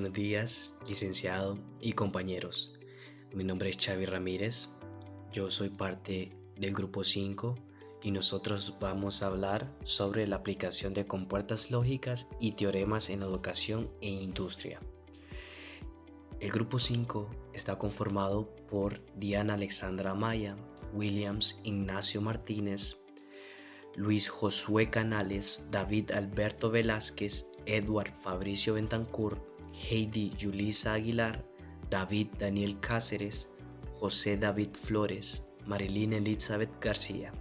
Buenos días, licenciado y compañeros. Mi nombre es Xavi Ramírez. Yo soy parte del grupo 5 y nosotros vamos a hablar sobre la aplicación de compuertas lógicas y teoremas en educación e industria. El grupo 5 está conformado por Diana Alexandra Amaya, Williams Ignacio Martínez, Luis Josué Canales, David Alberto Velázquez, Edward Fabricio Bentancur, Heidi Yulisa Aguilar, David Daniel Cáceres, José David Flores, Marilyn Elizabeth García.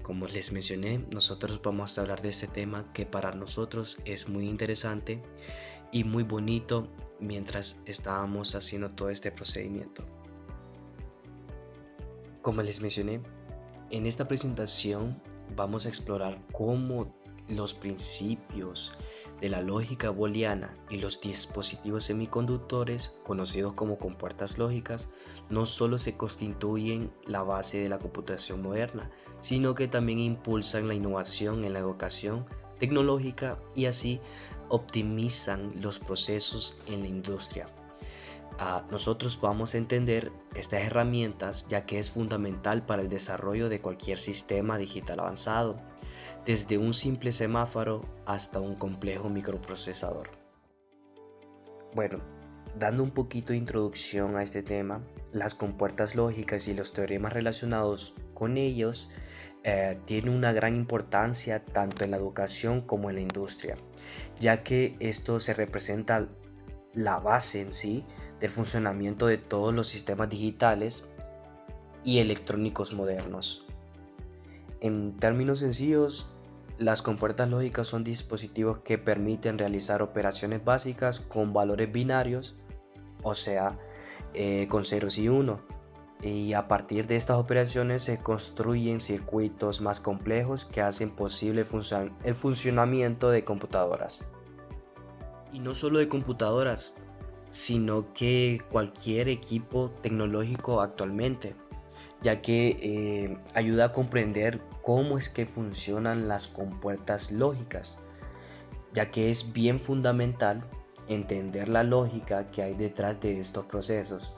Como les mencioné, nosotros vamos a hablar de este tema que para nosotros es muy interesante y muy bonito mientras estábamos haciendo todo este procedimiento. Como les mencioné, en esta presentación vamos a explorar cómo los principios de la lógica booleana y los dispositivos semiconductores, conocidos como compuertas lógicas, no solo se constituyen la base de la computación moderna, sino que también impulsan la innovación en la educación tecnológica y así optimizan los procesos en la industria. Nosotros vamos a entender estas herramientas ya que es fundamental para el desarrollo de cualquier sistema digital avanzado, desde un simple semáforo hasta un complejo microprocesador. Bueno, dando un poquito de introducción a este tema, las compuertas lógicas y los teoremas relacionados con ellos tienen una gran importancia tanto en la educación como en la industria, ya que esto se representa la base en sí del funcionamiento de todos los sistemas digitales y electrónicos modernos. En términos sencillos, las compuertas lógicas son dispositivos que permiten realizar operaciones básicas con valores binarios, o sea, con ceros y uno. Y a partir de estas operaciones se construyen circuitos más complejos que hacen posible el funcionamiento de computadoras. Y no solo de computadoras, sino que cualquier equipo tecnológico actualmente, ya que ayuda a comprender cómo es que funcionan las compuertas lógicas, ya que es bien fundamental entender la lógica que hay detrás de estos procesos.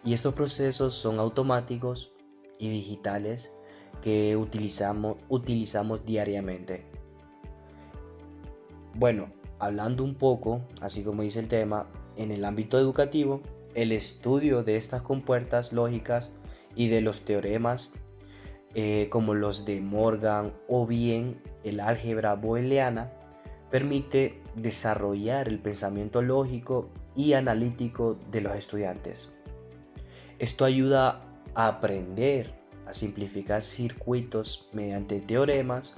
Y estos procesos son automáticos y digitales que utilizamos diariamente. Bueno, hablando un poco, así como dice el tema, en el ámbito educativo, el estudio de estas compuertas lógicas y de los teoremas como los de Morgan o bien el álgebra booleana permite desarrollar el pensamiento lógico y analítico de los estudiantes. Esto ayuda a aprender a simplificar circuitos mediante teoremas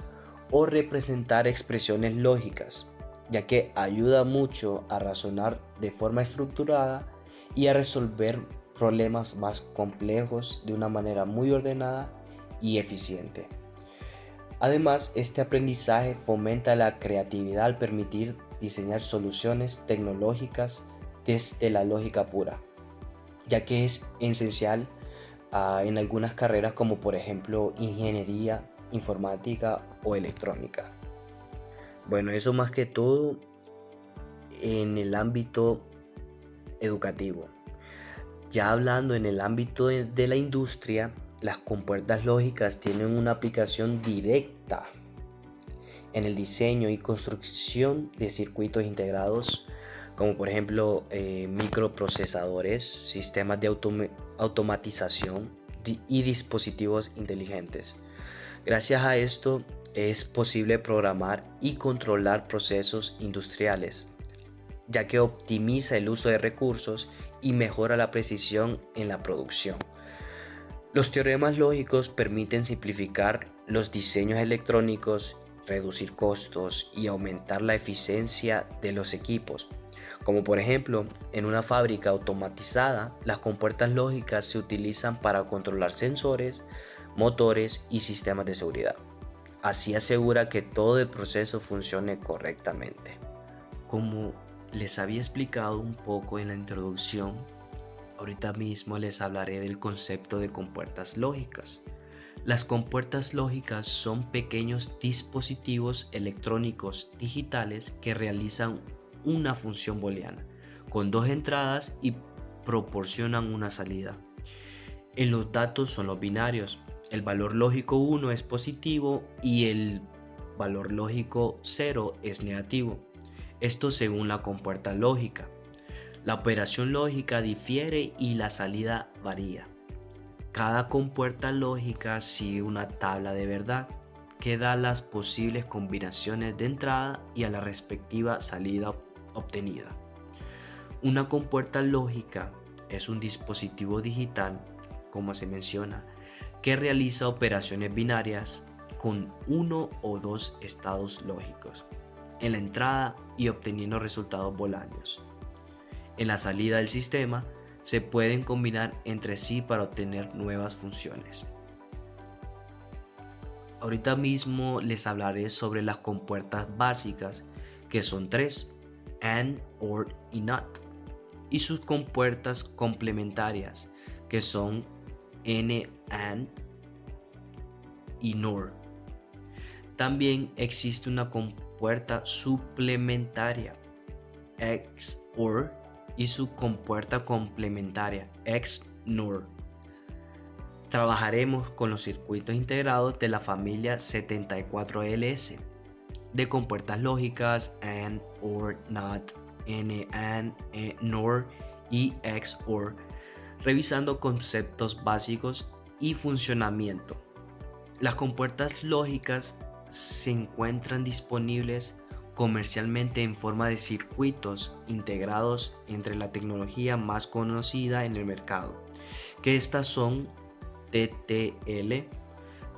o representar expresiones lógicas, ya que ayuda mucho a razonar de forma estructurada y a resolver problemas más complejos de una manera muy ordenada y eficiente. Además, este aprendizaje fomenta la creatividad al permitir diseñar soluciones tecnológicas desde la lógica pura, ya que es esencial en algunas carreras como por ejemplo ingeniería, informática o electrónica. Bueno, eso más que todo en el ámbito educativo. Ya hablando en el ámbito de la industria, las compuertas lógicas tienen una aplicación directa en el diseño y construcción de circuitos integrados, como por ejemplo microprocesadores, sistemas de automatización y dispositivos inteligentes. Gracias a esto es posible programar y controlar procesos industriales, ya que optimiza el uso de recursos y mejora la precisión en la producción. Los teoremas lógicos permiten simplificar los diseños electrónicos, reducir costos y aumentar la eficiencia de los equipos. Como por ejemplo, en una fábrica automatizada, las compuertas lógicas se utilizan para controlar sensores, motores y sistemas de seguridad. Así asegura que todo el proceso funcione correctamente. Como les había explicado un poco en la introducción, ahorita mismo les hablaré del concepto de compuertas lógicas. Las compuertas lógicas son pequeños dispositivos electrónicos digitales que realizan una función booleana, con dos entradas y proporcionan una salida. En los datos son los binarios. El valor lógico 1 es positivo y el valor lógico 0 es negativo. Esto según la compuerta lógica. La operación lógica difiere y la salida varía. Cada compuerta lógica sigue una tabla de verdad que da las posibles combinaciones de entrada y a la respectiva salida obtenida. Una compuerta lógica es un dispositivo digital, como se menciona, que realiza operaciones binarias con uno o dos estados lógicos en la entrada y obteniendo resultados booleanos. En la salida del sistema se pueden combinar entre sí para obtener nuevas funciones. Ahorita mismo les hablaré sobre las compuertas básicas, que son tres: AND, OR y NOT, y sus compuertas complementarias, que son N, AND y NOR. También existe una compuerta suplementaria, XOR, y su compuerta complementaria, XNOR. Trabajaremos con los circuitos integrados de la familia 74LS, de compuertas lógicas AND, OR, NOT, N, AND, NOR y XOR, revisando conceptos básicos y funcionamiento. Las compuertas lógicas se encuentran disponibles comercialmente en forma de circuitos integrados entre la tecnología más conocida en el mercado, que estas son TTL,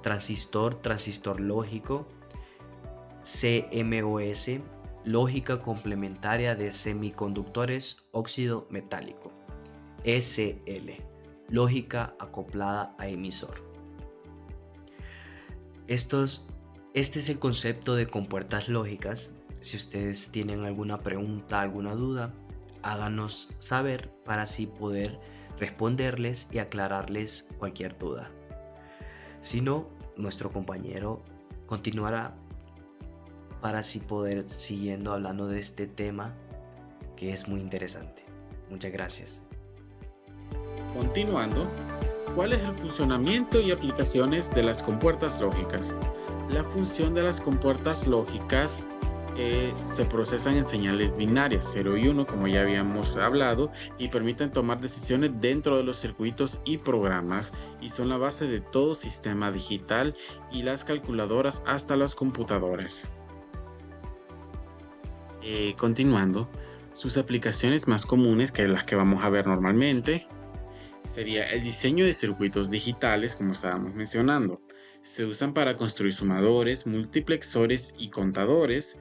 transistor lógico, CMOS, lógica complementaria de semiconductores óxido metálico, SL, lógica acoplada a emisor. Este es el concepto de compuertas lógicas. Si ustedes tienen alguna pregunta, alguna duda, háganos saber para así poder responderles y aclararles cualquier duda. Si no, nuestro compañero continuará para así poder siguiendo hablando de este tema que es muy interesante. Muchas gracias. Continuando, ¿cuál es el funcionamiento y aplicaciones de las compuertas lógicas? La función de las compuertas lógicas se procesan en señales binarias 0 y 1, como ya habíamos hablado, y permiten tomar decisiones dentro de los circuitos y programas, y son la base de todo sistema digital y las calculadoras hasta las computadoras. Continuando, sus aplicaciones más comunes, que las que vamos a ver normalmente, sería el diseño de circuitos digitales, como estábamos mencionando. Se usan para construir sumadores, multiplexores y contadores,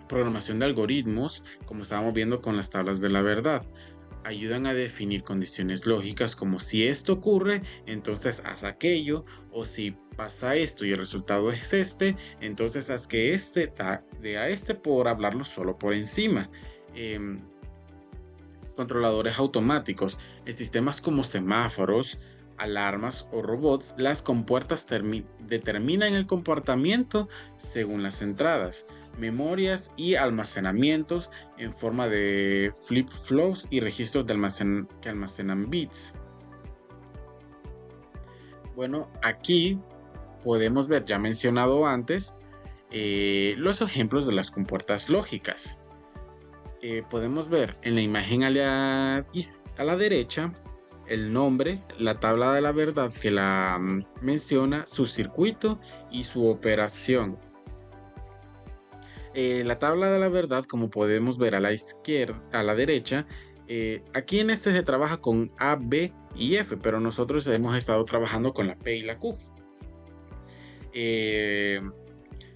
programación de algoritmos, como estábamos viendo con las tablas de la verdad. Ayudan a definir condiciones lógicas como si esto ocurre, entonces haz aquello, o si pasa esto y el resultado es este, entonces haz que este de a este por hablarlo solo por encima. Controladores automáticos, en sistemas como semáforos, alarmas o robots, las compuertas determinan el comportamiento según las entradas, memorias y almacenamientos en forma de flip-flops y registros que almacenan bits. Bueno, aquí podemos ver, ya mencionado antes, los ejemplos de las compuertas lógicas. Podemos ver en la imagen a la derecha el nombre, la tabla de la verdad que la menciona, su circuito y su operación. La tabla de la verdad, como podemos ver a la izquierda, a la derecha, aquí en este se trabaja con A, B y F, pero nosotros hemos estado trabajando con la P y la Q.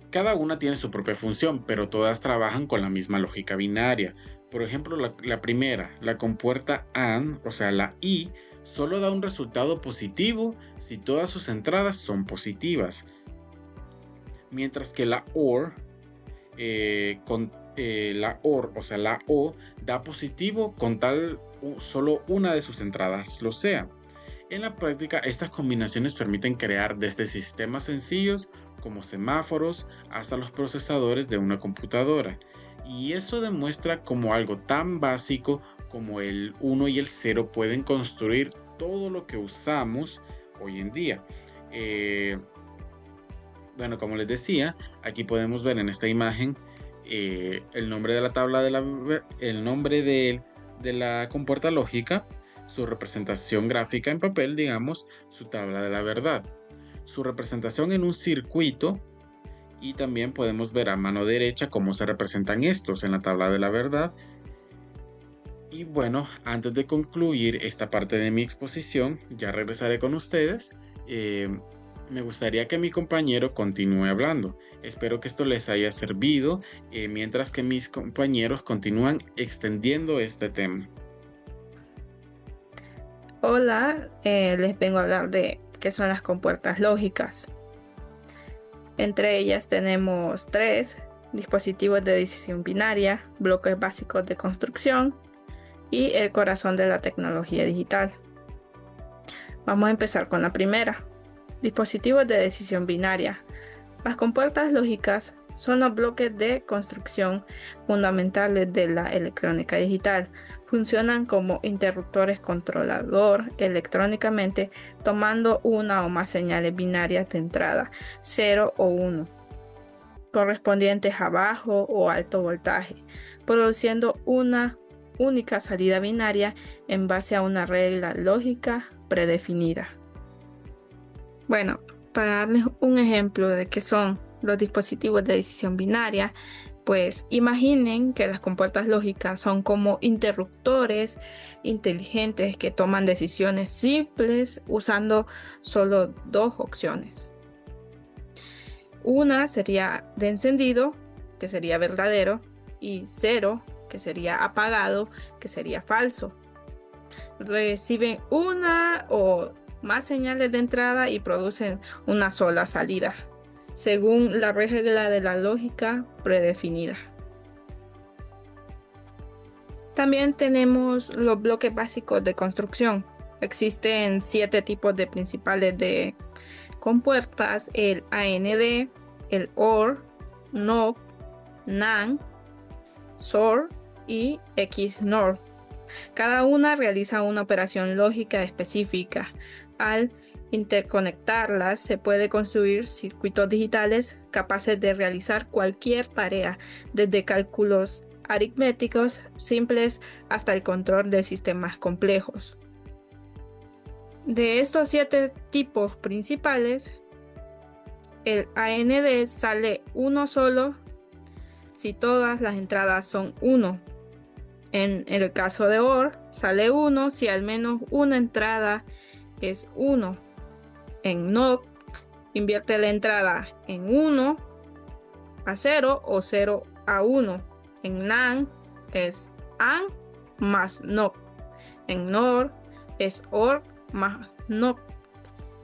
Cada una tiene su propia función, pero todas trabajan con la misma lógica binaria. Por ejemplo, la primera, la compuerta AND, o sea, la I, solo da un resultado positivo si todas sus entradas son positivas. Mientras que la OR, o sea, la O, da positivo con tal solo una de sus entradas lo sea. En la práctica, estas combinaciones permiten crear desde sistemas sencillos como semáforos hasta los procesadores de una computadora. Y eso demuestra cómo algo tan básico como el 1 y el 0 pueden construir todo lo que usamos hoy en día. Bueno, como les decía, aquí podemos ver en esta imagen el nombre de la tabla el nombre de la compuerta lógica, su representación gráfica en papel, digamos, su tabla de la verdad, su representación en un circuito, y también podemos ver a mano derecha cómo se representan estos en la tabla de la verdad. Y bueno, antes de concluir esta parte de mi exposición, ya regresaré con ustedes. Me gustaría que mi compañero continúe hablando. Espero que esto les haya servido mientras que mis compañeros continúan extendiendo este tema. Hola, les vengo a hablar de qué son las compuertas lógicas. Entre ellas tenemos 3 dispositivos de decisión binaria, bloques básicos de construcción y el corazón de la tecnología digital. Vamos a empezar con la primera. Dispositivos de decisión binaria. Las compuertas lógicas son los bloques de construcción fundamentales de la electrónica digital. Funcionan como interruptores controlador electrónicamente, tomando una o más señales binarias de entrada, 0 o 1, correspondientes a bajo o alto voltaje, produciendo una única salida binaria en base a una regla lógica predefinida. Bueno, para darles un ejemplo de qué son los dispositivos de decisión binaria, pues imaginen que las compuertas lógicas son como interruptores inteligentes que toman decisiones simples usando solo 2 opciones. Una sería de encendido, que sería verdadero, y 0, que sería apagado, que sería falso. Reciben una o más señales de entrada y producen una sola salida, según la regla de la lógica predefinida. También tenemos los bloques básicos de construcción. Existen 7 tipos de principales de compuertas: el AND, el OR, NOT, NAND, SOR y XNOR. Cada una realiza una operación lógica específica. Al interconectarlas se puede construir circuitos digitales capaces de realizar cualquier tarea, desde cálculos aritméticos simples hasta el control de sistemas complejos. De estos 7 tipos principales, el AND sale uno solo si todas las entradas son 1. En el caso de OR, sale 1 si al menos una entrada es 1. En NOT, invierte la entrada en 1 a 0 o 0 a 1. En NAND es AND más NOT. En NOR es OR más NOT.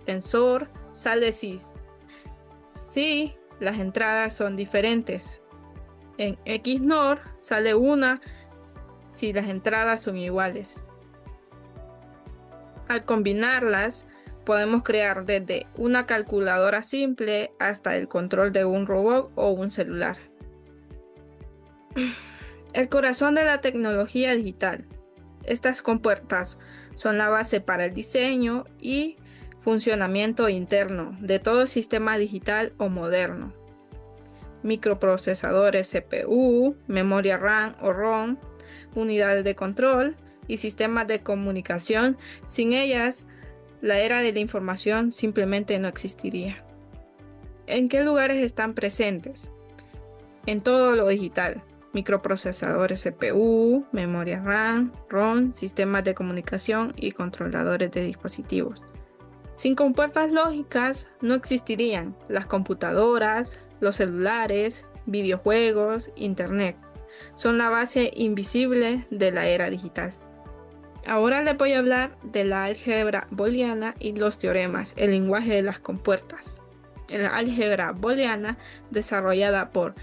En SOR sale si las entradas son diferentes. En XNOR sale una si las entradas son iguales. Al combinarlas, podemos crear desde una calculadora simple hasta el control de un robot o un celular. El corazón de la tecnología digital. Estas compuertas son la base para el diseño y funcionamiento interno de todo sistema digital o moderno. Microprocesadores CPU, memoria RAM o ROM, unidades de control y sistemas de comunicación. Sin ellas, la era de la información simplemente no existiría. ¿En qué lugares están presentes? En todo lo digital. Microprocesadores CPU, memoria RAM, ROM, sistemas de comunicación y controladores de dispositivos. Sin compuertas lógicas no existirían las computadoras, los celulares, videojuegos, internet. Son la base invisible de la era digital. Ahora les voy a hablar de la álgebra booleana y los teoremas, el lenguaje de las compuertas. La álgebra booleana, desarrollada por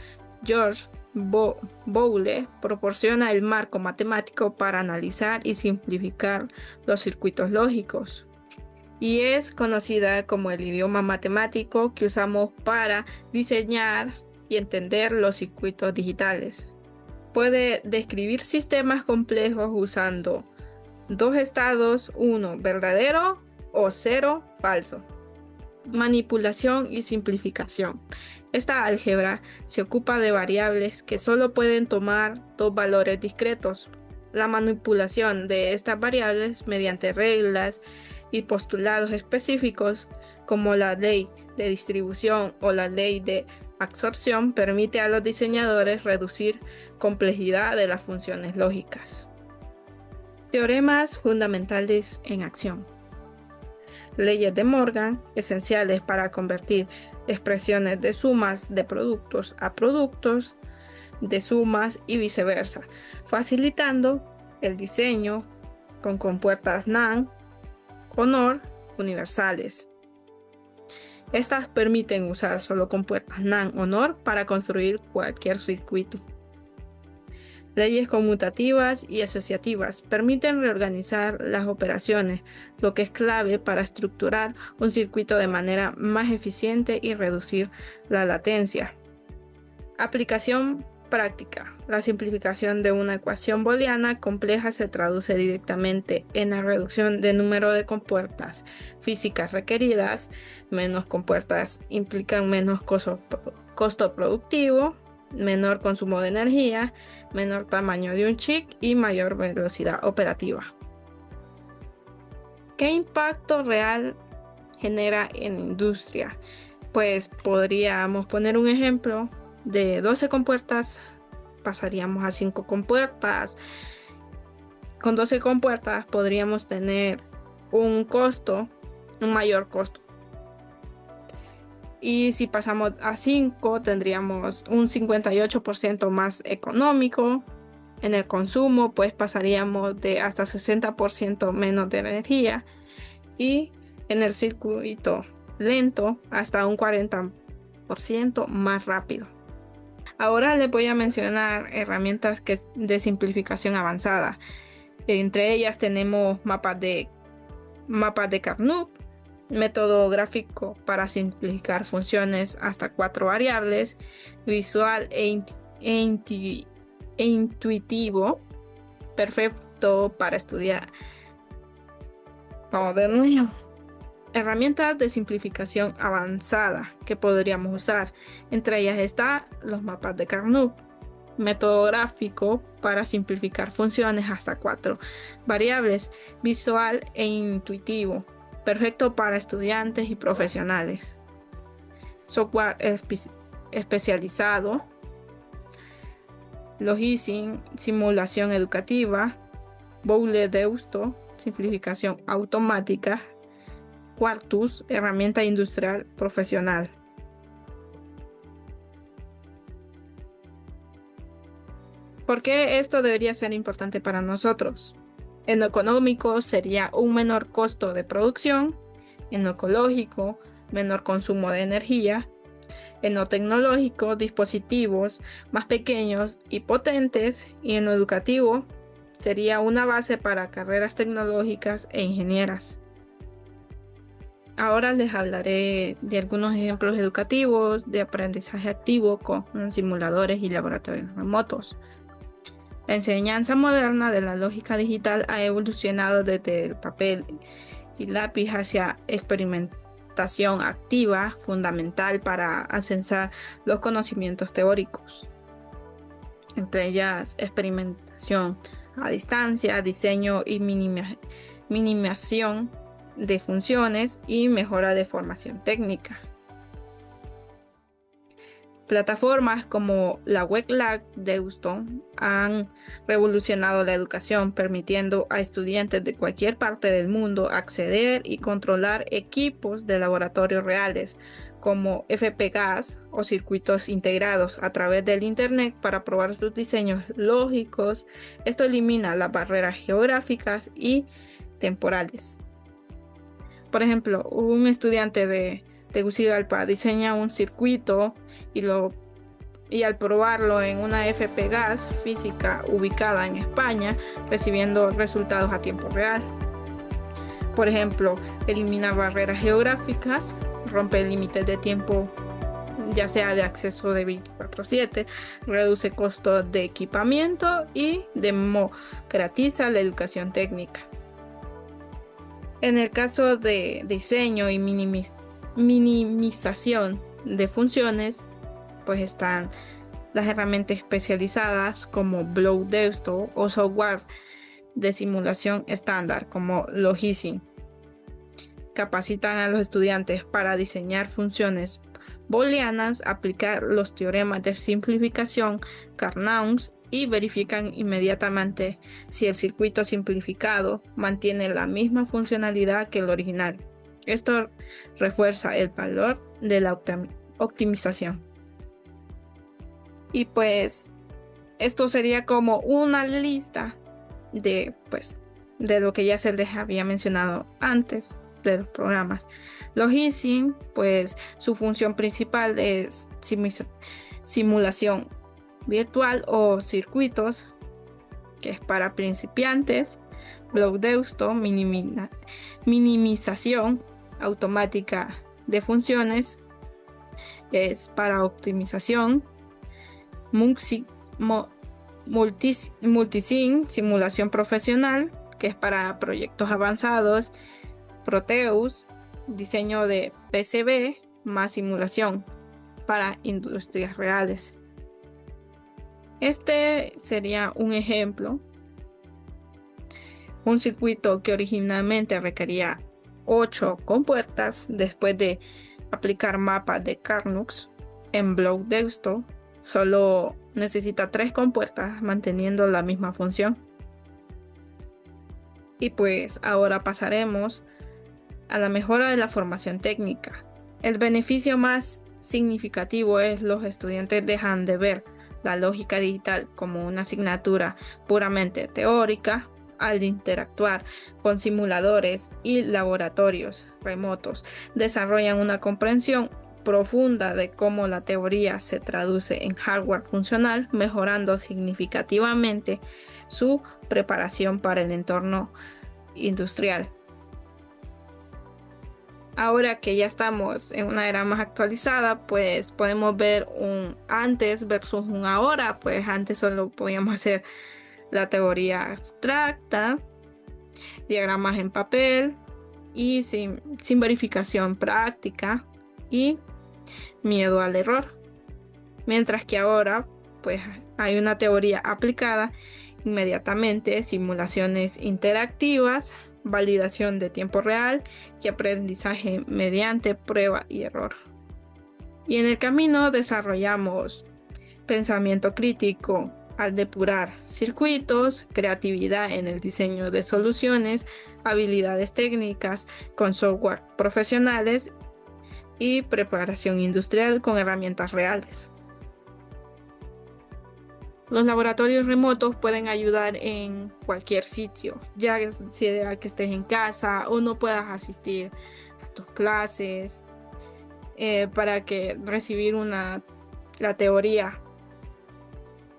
George Boole, proporciona el marco matemático para analizar y simplificar los circuitos lógicos. Y es conocida como el idioma matemático que usamos para diseñar y entender los circuitos digitales. Puede describir sistemas complejos usando dos estados, uno verdadero o cero falso. Manipulación y simplificación. Esta álgebra se ocupa de variables que solo pueden tomar dos valores discretos. La manipulación de estas variables mediante reglas y postulados específicos, como la ley de distribución o la ley de absorción, permite a los diseñadores reducir complejidad de las funciones lógicas. Teoremas fundamentales en acción. Leyes de Morgan, esenciales para convertir expresiones de sumas de productos a productos de sumas y viceversa, facilitando el diseño con compuertas NAND o NOR universales. Estas permiten usar solo compuertas NAND o NOR para construir cualquier circuito. Leyes conmutativas y asociativas permiten reorganizar las operaciones, lo que es clave para estructurar un circuito de manera más eficiente y reducir la latencia. Aplicación práctica. La simplificación de una ecuación booleana compleja se traduce directamente en la reducción del número de compuertas físicas requeridas. Menos compuertas implican menos costo productivo, menor consumo de energía, menor tamaño de un chip y mayor velocidad operativa. ¿Qué impacto real genera en la industria? Pues podríamos poner un ejemplo de 12 compuertas, pasaríamos a 5 compuertas. Con 12 compuertas podríamos tener un mayor costo. Y si pasamos a 5, tendríamos un 58% más económico. En el consumo, pues pasaríamos de hasta 60% menos de energía. Y en el circuito lento, hasta un 40% más rápido. Ahora les voy a mencionar herramientas de simplificación avanzada. Entre ellas tenemos mapas de Carnot, método gráfico para simplificar funciones hasta 4 variables, visual e intuitivo, perfecto para estudiar. Vamos de nuevo. Herramientas de simplificación avanzada que podríamos usar. Entre ellas está los mapas de Carnot, método gráfico para simplificar funciones hasta 4 variables, visual e intuitivo, perfecto para estudiantes y profesionales. Software especializado, Logisim, simulación educativa, Boole-Deusto, simplificación automática, Quartus, herramienta industrial profesional. ¿Por qué esto debería ser importante para nosotros? En lo económico sería un menor costo de producción, en lo ecológico, menor consumo de energía, en lo tecnológico, dispositivos más pequeños y potentes, y en lo educativo sería una base para carreras tecnológicas e ingenieras. Ahora les hablaré de algunos ejemplos educativos de aprendizaje activo con simuladores y laboratorios remotos. La enseñanza moderna de la lógica digital ha evolucionado desde el papel y lápiz hacia experimentación activa, fundamental para ascensar los conocimientos teóricos. Entre ellas, experimentación a distancia, diseño y minimización de funciones y mejora de formación técnica. Plataformas como la Boole-Deusto han revolucionado la educación, permitiendo a estudiantes de cualquier parte del mundo acceder y controlar equipos de laboratorio reales, como FPGAs o circuitos integrados a través del Internet para probar sus diseños lógicos. Esto elimina las barreras geográficas y temporales. Por ejemplo, un estudiante de Tegucigalpa diseña un circuito y al probarlo en una FPGAS física ubicada en España, recibiendo resultados a tiempo real. Por ejemplo, elimina barreras geográficas, rompe límites de tiempo ya sea de acceso de 24/7, reduce costos de equipamiento y democratiza la educación técnica. En el caso de diseño y minimización de funciones, pues están las herramientas especializadas como Block Desktop o software de simulación estándar como Logisim. Capacitan a los estudiantes para diseñar funciones booleanas, aplicar los teoremas de simplificación Carnot y verifican inmediatamente si el circuito simplificado mantiene la misma funcionalidad que el original. Esto refuerza el valor de la optimización. Y pues esto sería como una lista de lo que ya se les había mencionado antes de los programas. Logisim, pues su función principal es simulación virtual o circuitos, que es para principiantes. Block Desktop, minimización automática de funciones, que es para optimización. Multisim, simulación profesional, que es para proyectos avanzados. Proteus, diseño de PCB más simulación para industrias reales. Este sería un ejemplo. Un circuito que originalmente requería 8 compuertas, después de aplicar mapas de Carnot en Block Desktop, solo necesita 3 compuertas manteniendo la misma función. Y pues ahora pasaremos a la mejora de la formación técnica. El beneficio más significativo es los estudiantes dejan de ver la lógica digital como una asignatura puramente teórica al interactuar con simuladores y laboratorios remotos. Desarrollan una comprensión profunda de cómo la teoría se traduce en hardware funcional, mejorando significativamente su preparación para el entorno industrial. Ahora que ya estamos en una era más actualizada, pues podemos ver un antes versus un ahora. Pues antes solo podíamos hacer la teoría abstracta, diagramas en papel y sin verificación práctica y miedo al error. Mientras que ahora pues hay una teoría aplicada inmediatamente, simulaciones interactivas, validación de tiempo real y aprendizaje mediante prueba y error. Y en el camino desarrollamos pensamiento crítico al depurar circuitos, creatividad en el diseño de soluciones, habilidades técnicas con software profesionales y preparación industrial con herramientas reales. Los laboratorios remotos pueden ayudar en cualquier sitio, ya sea que estés en casa o no puedas asistir a tus clases, para que recibir la teoría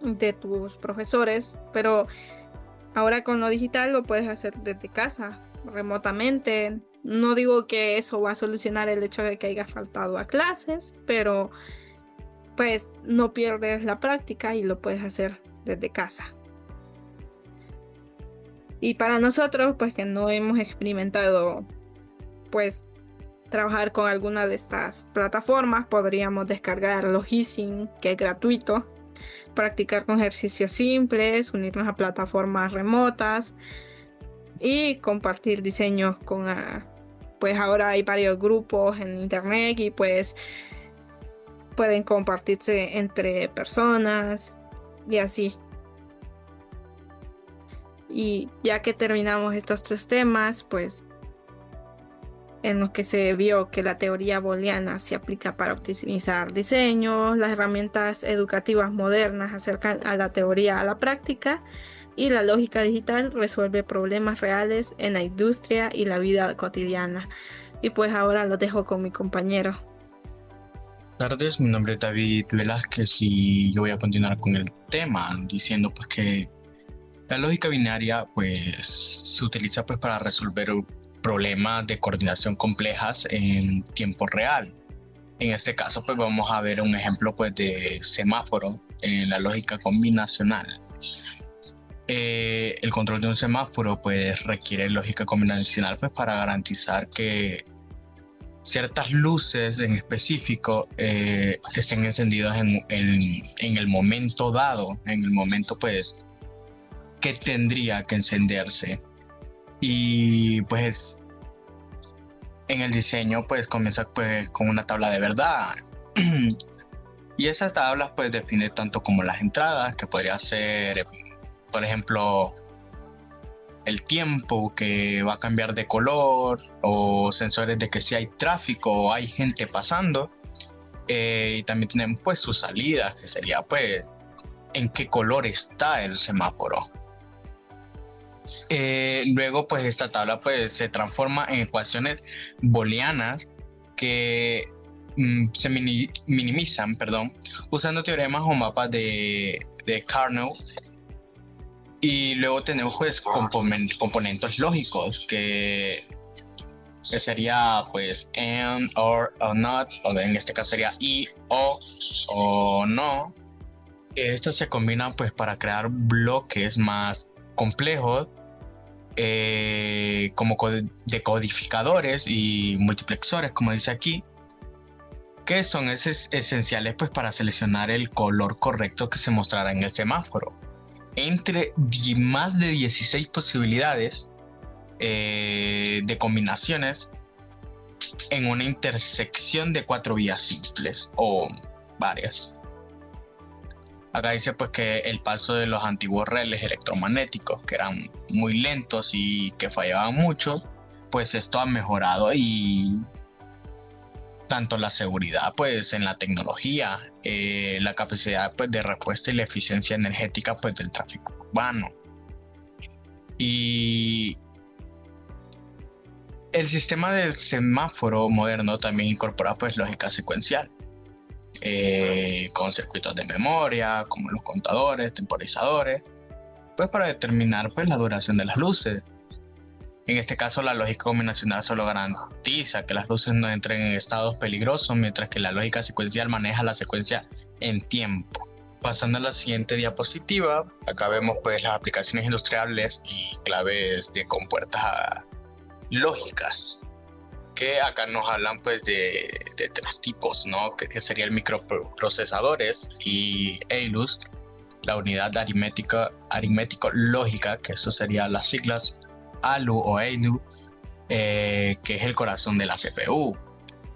de tus profesores, pero ahora con lo digital lo puedes hacer desde casa, remotamente. No digo que eso va a solucionar el hecho de que hayas faltado a clases, pero pues no pierdes la práctica y lo puedes hacer desde casa. Y para nosotros, pues que no hemos experimentado pues trabajar con alguna de estas plataformas, podríamos descargar Logisim, que es gratuito, practicar con ejercicios simples, unirnos a plataformas remotas y compartir diseños con pues ahora hay varios grupos en internet y pues pueden compartirse entre personas y así. Y ya que terminamos estos 3 temas, pues en los que se vio que la teoría booleana se aplica para optimizar diseños, las herramientas educativas modernas acercan a la teoría a la práctica y la lógica digital resuelve problemas reales en la industria y la vida cotidiana. Y pues ahora lo dejo con mi compañero. Buenas tardes, mi nombre es David Velázquez y yo voy a continuar con el tema diciendo pues que la lógica binaria pues se utiliza pues para resolver problemas de coordinación complejas en tiempo real. En este caso, pues vamos a ver un ejemplo pues de semáforo en la lógica combinacional. El control de un semáforo pues requiere lógica combinacional pues para garantizar que ciertas luces en específico estén encendidas en el momento dado, en el momento pues que tendría que encenderse. Y pues en el diseño pues comienza pues con una tabla de verdad. Y esa tabla pues define tanto como las entradas, que podría ser, por ejemplo, el tiempo que va a cambiar de color, o sensores de que si hay tráfico o hay gente pasando. Y también tenemos pues sus salidas, que sería pues en qué color está el semáforo. Luego pues esta tabla pues se transforma en ecuaciones booleanas que se minimizan, usando teoremas o mapas de Carnot. Y luego tenemos pues componentes lógicos que sería pues and, or not, o en este caso sería y, o no. Estos se combinan pues para crear bloques más complejos, como decodificadores y multiplexores, como dice aquí, que son esenciales pues para seleccionar el color correcto que se mostrará en el semáforo entre más de 16 posibilidades de combinaciones en una intersección de 4 vías simples o varias. Acá dice pues que el paso de los antiguos relés electromagnéticos, que eran muy lentos y que fallaban mucho, pues esto ha mejorado, y tanto la seguridad pues en la tecnología, la capacidad pues de respuesta y la eficiencia energética pues del tráfico urbano. Y el sistema del semáforo moderno también incorpora pues lógica secuencial, con circuitos de memoria como los contadores, temporizadores, pues para determinar pues la duración de las luces. En este caso, la lógica combinacional solo garantiza que las luces no entren en estados peligrosos, mientras que la lógica secuencial maneja la secuencia en tiempo. Pasando a la siguiente diapositiva, acá vemos pues las aplicaciones industriales y claves de compuertas lógicas, que acá nos hablan pues de 3 tipos, ¿no? Que sería el microprocesadores y ALUs, la unidad aritmético-lógica, que eso sería las siglas ALU o ALU, que es el corazón de la CPU.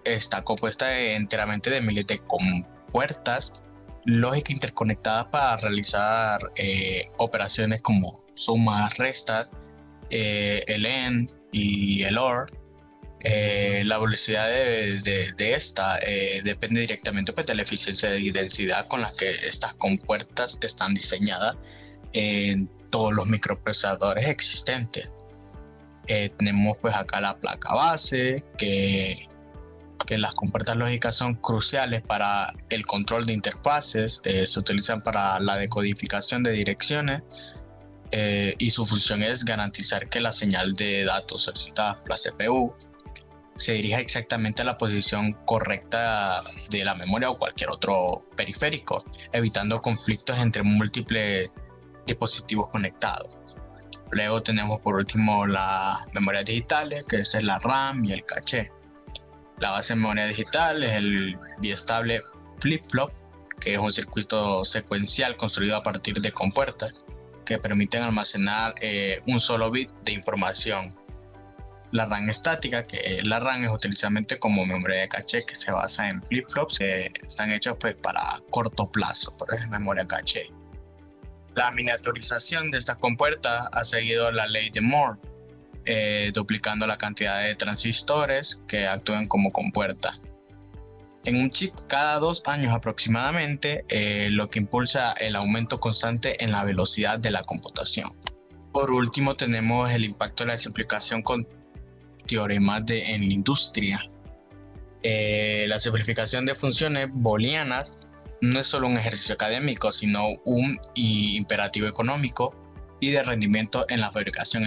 Está compuesta enteramente de miles de compuertas lógicas interconectadas para realizar operaciones como sumas, restas, el AND y el OR. La velocidad de esta depende directamente pues, de la eficiencia y densidad con la que estas compuertas están diseñadas en todos los microprocesadores existentes. Tenemos pues acá la placa base, que las compuertas lógicas son cruciales para el control de interfaces, se utilizan para la decodificación de direcciones, y su función es garantizar que la señal de datos solicitada por la CPU se dirija exactamente a la posición correcta de la memoria o cualquier otro periférico, evitando conflictos entre múltiples dispositivos conectados. Luego tenemos por último las memorias digitales, que es la RAM y el caché. La base de memoria digital es el biestable flip-flop, que es un circuito secuencial construido a partir de compuertas que permiten almacenar un solo bit de información. La RAM estática, que la RAM es utilizadamente como memoria de caché, que se basa en flip-flops, están hechos pues, para corto plazo, por ejemplo, memoria caché. La miniaturización de estas compuertas ha seguido la ley de Moore, duplicando la cantidad de transistores que actúan como compuerta en un chip cada 2 años aproximadamente, lo que impulsa el aumento constante en la velocidad de la computación. Por último tenemos el impacto de la simplificación con teoremas en la industria. La simplificación de funciones booleanas no es solo un ejercicio académico, sino un imperativo económico y de rendimiento en la fabricación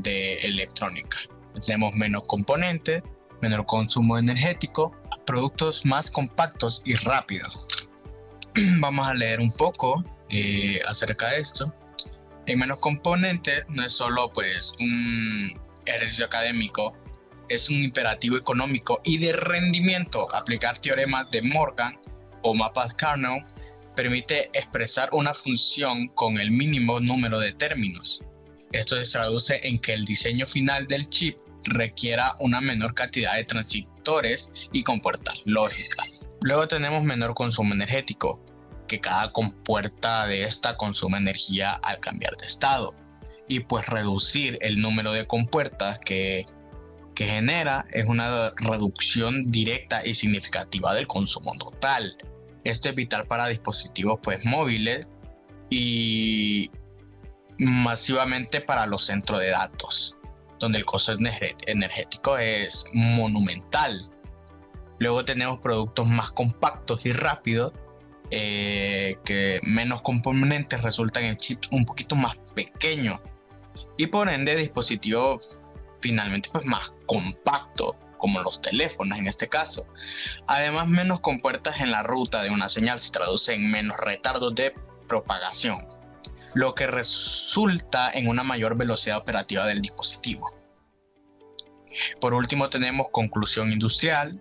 de electrónica. Tenemos menos componentes, menor consumo energético, productos más compactos y rápidos. Vamos a leer un poco acerca de esto. En menos componentes no es solo pues un ejercicio académico, es un imperativo económico y de rendimiento. Aplicar teoremas de Morgan o mapas Carnot permite expresar una función con el mínimo número de términos. Esto se traduce en que el diseño final del chip requiera una menor cantidad de transistores y compuertas lógicas. Luego tenemos menor consumo energético, que cada compuerta de esta consume energía al cambiar de estado, y pues reducir el número de compuertas que genera es una reducción directa y significativa del consumo total. Esto es vital para dispositivos pues móviles y masivamente para los centros de datos, donde el costo energético es monumental. Luego tenemos productos más compactos y rápidos, que menos componentes resultan en chips un poquito más pequeños y por ende dispositivos finalmente pues más compactos, como los teléfonos en este caso. Además, menos compuertas en la ruta de una señal se traduce en menos retardos de propagación, lo que resulta en una mayor velocidad operativa del dispositivo. Por último tenemos conclusión industrial,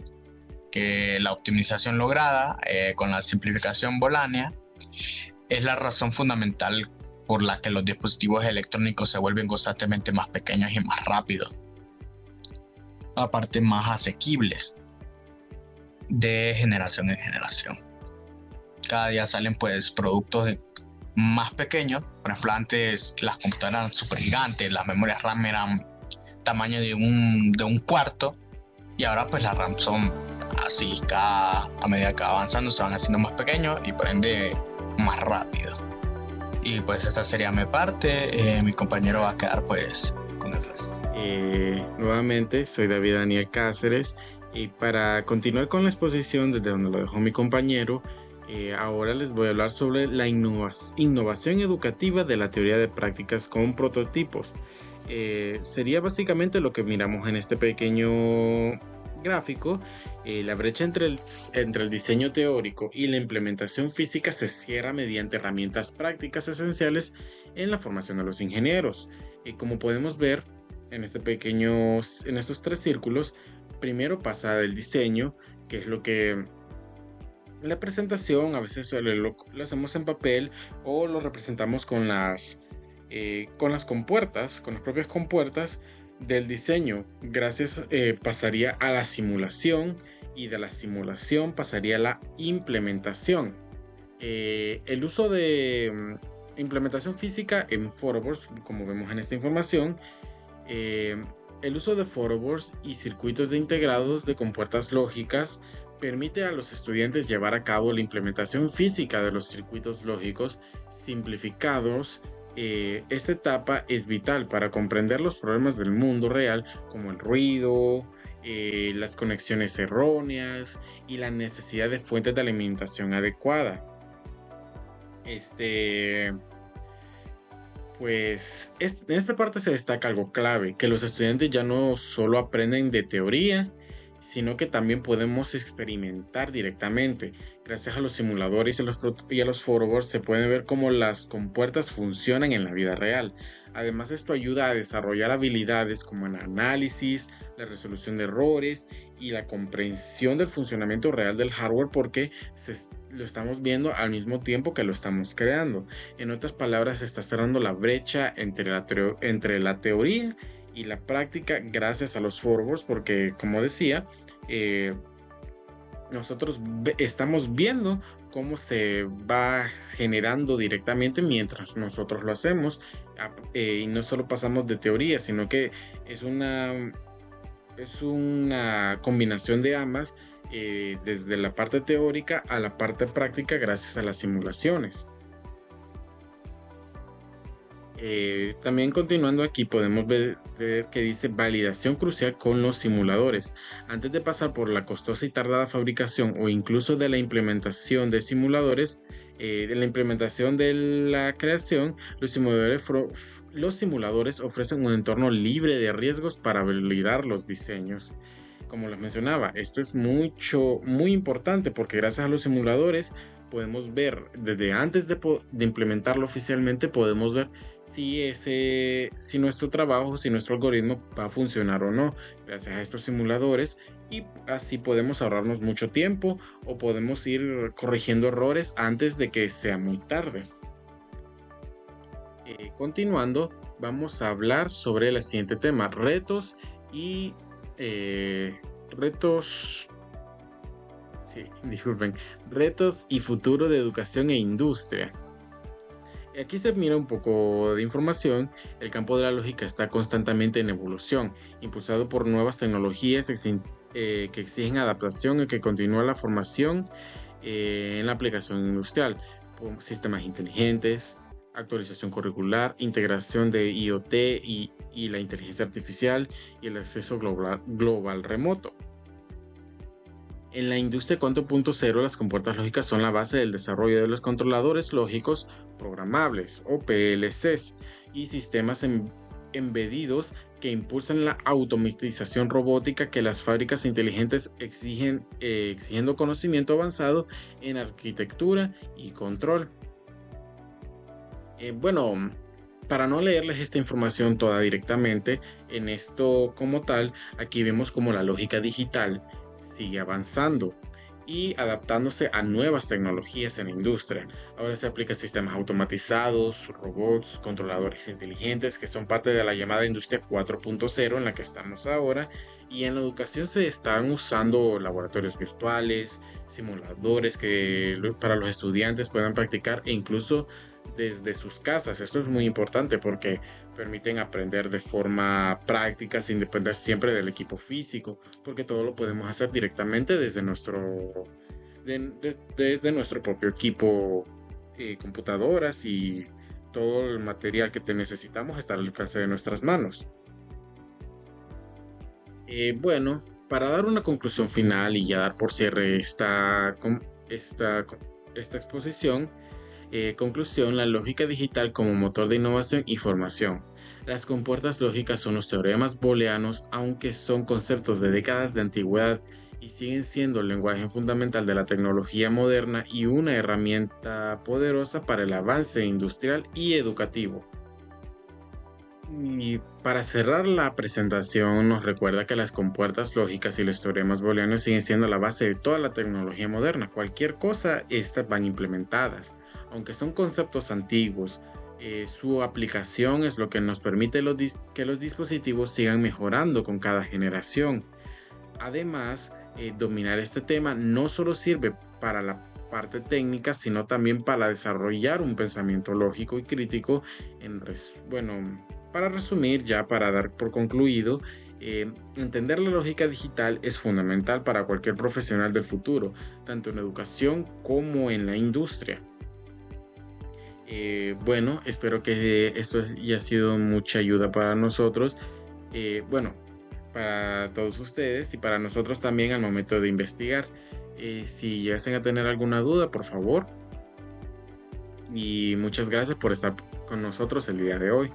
que la optimización lograda con la simplificación booleana es la razón fundamental por la que los dispositivos electrónicos se vuelven constantemente más pequeños y más rápidos, aparte más asequibles de generación en generación. Cada día salen pues productos más pequeños. Por ejemplo, antes las computadoras eran súper gigantes, las memorias RAM eran tamaño de un cuarto, y ahora pues las RAM son así, a medida que va avanzando se van haciendo más pequeños y por ende más rápido. Y pues esta sería mi parte, mi compañero va a quedar pues con el resto. Nuevamente soy David Daniel Cáceres, y para continuar con la exposición desde donde lo dejó mi compañero, ahora les voy a hablar sobre la innovación educativa de la teoría de prácticas con prototipos. Sería básicamente lo que miramos en este pequeño gráfico. La brecha entre el diseño teórico y la implementación física se cierra mediante herramientas prácticas esenciales en la formación de los ingenieros. Como podemos ver en estos tres círculos, primero pasa el diseño, que es lo que la presentación a veces lo hacemos en papel o lo representamos con las compuertas, con las propias compuertas del diseño. Pasaría a la simulación, y de la simulación pasaría a la implementación. El uso de implementación física en photoboards, como vemos en esta información, el uso de photoboards y circuitos de integrados de compuertas lógicas permite a los estudiantes llevar a cabo la implementación física de los circuitos lógicos simplificados. Esta etapa es vital para comprender los problemas del mundo real, como el ruido, las conexiones erróneas y la necesidad de fuentes de alimentación adecuada. Pues en esta parte se destaca algo clave, que los estudiantes ya no solo aprenden de teoría, sino que también podemos experimentar directamente. Gracias a los simuladores y a los photoboards se pueden ver cómo las compuertas funcionan en la vida real. Además, esto ayuda a desarrollar habilidades como el análisis, la resolución de errores y la comprensión del funcionamiento real del hardware, porque lo estamos viendo al mismo tiempo que lo estamos creando. En otras palabras, se está cerrando la brecha entre la teoría y la práctica gracias a los photoboards, porque como decía, nosotros estamos viendo cómo se va generando directamente mientras nosotros lo hacemos, y no solo pasamos de teoría, sino que es una combinación de ambas, desde la parte teórica a la parte práctica gracias a las simulaciones. También continuando aquí podemos ver que dice validación crucial con los simuladores. Antes de pasar por la costosa y tardada fabricación o incluso de la implementación de simuladores, de la implementación de la creación, los simuladores ofrecen un entorno libre de riesgos para validar los diseños. como les mencionaba, esto es muy importante porque gracias a los simuladores podemos ver, desde antes de implementarlo oficialmente, podemos ver si nuestro trabajo, si nuestro algoritmo va a funcionar o no, gracias a estos simuladores, y así podemos ahorrarnos mucho tiempo o podemos ir corrigiendo errores antes de que sea muy tarde. Continuando, vamos a hablar sobre el siguiente tema, retos y futuro de educación e industria. Aquí se mira un poco de información. El campo de la lógica está constantemente en evolución, impulsado por nuevas tecnologías que exigen adaptación y que continúa la formación en la aplicación industrial, por sistemas inteligentes, actualización curricular, integración de IoT y la inteligencia artificial y el acceso global remoto. En la industria 4.0, las compuertas lógicas son la base del desarrollo de los controladores lógicos programables o PLCs y sistemas embedidos que impulsan la automatización robótica que las fábricas inteligentes exigiendo conocimiento avanzado en arquitectura y control. Para no leerles esta información toda directamente, en esto como tal, aquí vemos como la lógica digital sigue avanzando y adaptándose a nuevas tecnologías en la industria. Ahora se aplican sistemas automatizados, robots, controladores inteligentes que son parte de la llamada industria 4.0 en la que estamos ahora, y en la educación se están usando laboratorios virtuales, simuladores para los estudiantes puedan practicar e incluso desde sus casas. Esto es muy importante porque permiten aprender de forma práctica sin depender siempre del equipo físico, porque todo lo podemos hacer directamente desde nuestro propio equipo, computadoras, y todo el material que necesitamos está al alcance de nuestras manos. Para dar una conclusión final y ya dar por cierre esta exposición, conclusión, la lógica digital como motor de innovación y formación. Las compuertas lógicas son los teoremas booleanos, aunque son conceptos de décadas de antigüedad y siguen siendo el lenguaje fundamental de la tecnología moderna y una herramienta poderosa para el avance industrial y educativo. Y para cerrar la presentación, nos recuerda que las compuertas lógicas y los teoremas booleanos siguen siendo la base de toda la tecnología moderna. Cualquier cosa, estas van implementadas. Aunque son conceptos antiguos, su aplicación es lo que nos permite que los dispositivos sigan mejorando con cada generación. Además, dominar este tema no solo sirve para la parte técnica, sino también para desarrollar un pensamiento lógico y crítico. Para resumir, ya para dar por concluido, entender la lógica digital es fundamental para cualquier profesional del futuro, tanto en educación como en la industria. Espero que esto haya sido mucha ayuda para nosotros, para todos ustedes y para nosotros también al momento de investigar. Si llegasen a tener alguna duda, por favor. Y muchas gracias por estar con nosotros el día de hoy.